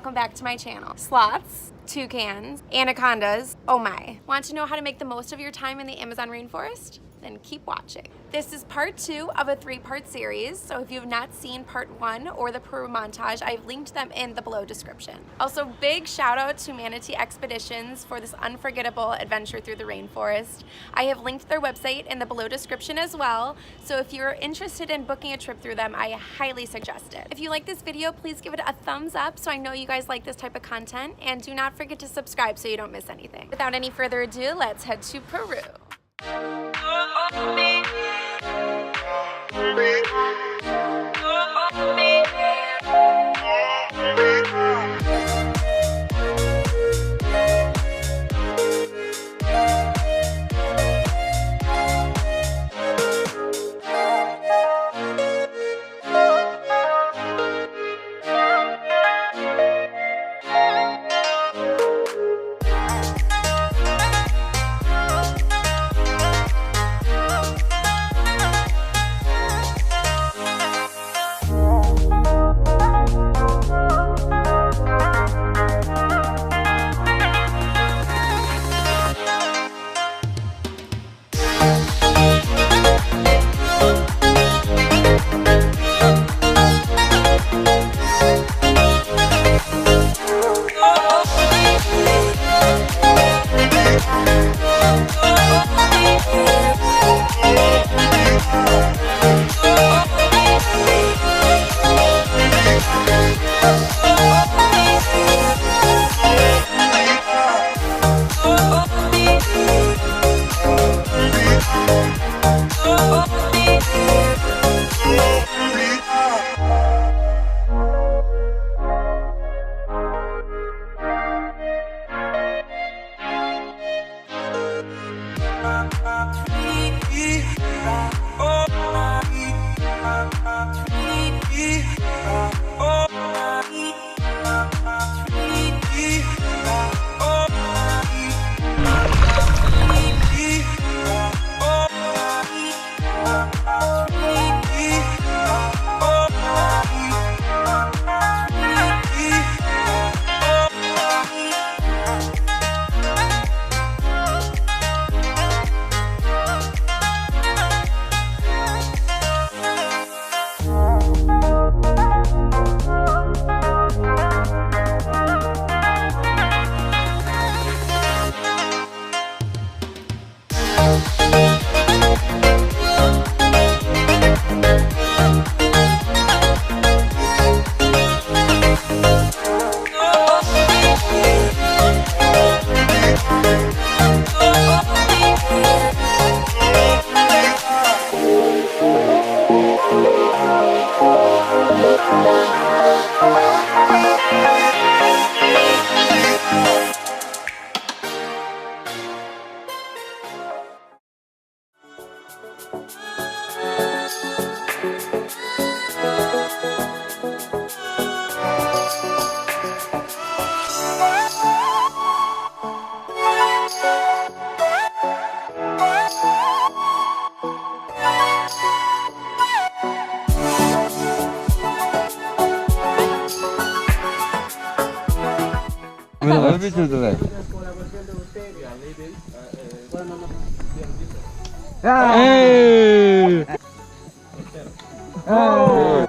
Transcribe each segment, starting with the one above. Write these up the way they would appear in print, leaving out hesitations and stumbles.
welcome back to my channel. Sloths, toucans, anacondas, oh my. Want to know how to make the most of your time in the Amazon rainforest? Then keep watching. This is part 2 of a 3-part series, so if you have not seen part 1 or the Peru montage, I've linked them in the below description. Also, big shout out to Manatee Expeditions for this unforgettable adventure through the rainforest. I have linked their website in the below description as well, so if you're interested in booking a trip through them, I highly suggest it. If you like this video, please give it a thumbs up so I know you guys like this type of content, and do not forget to subscribe so you don't miss anything. Without any further ado, let's head to Peru. Hey! Oh!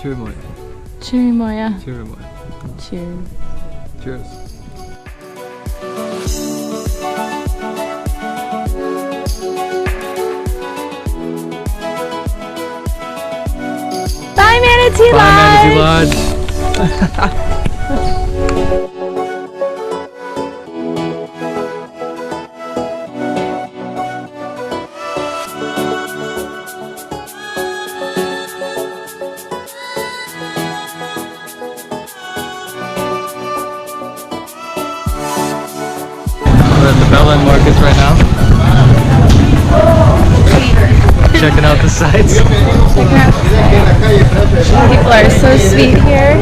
Cheer 뭐야? Cheer 뭐야? Cheer 뭐야? Cheer. Cheers. Bye, Manatee Lodge! Bye, Manatee Lodge! Thailand markets right now. Checking out the sights. Checking out the sights. People are so sweet here.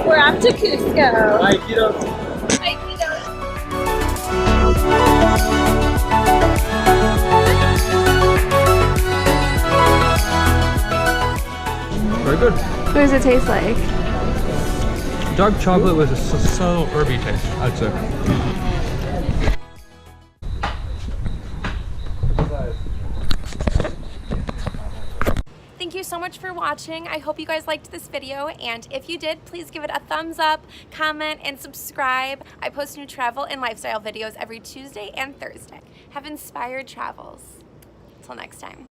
We're off to Cusco. Iquitos. Iquitos. Very good. What does it taste like? Dark chocolate with a subtle herby taste, I'd say. Thank you so much for watching. I hope you guys liked this video, and if you did, please give it a thumbs up, comment, and subscribe. I post new travel and lifestyle videos every Tuesday and Thursday. Have inspired travels. Till next time.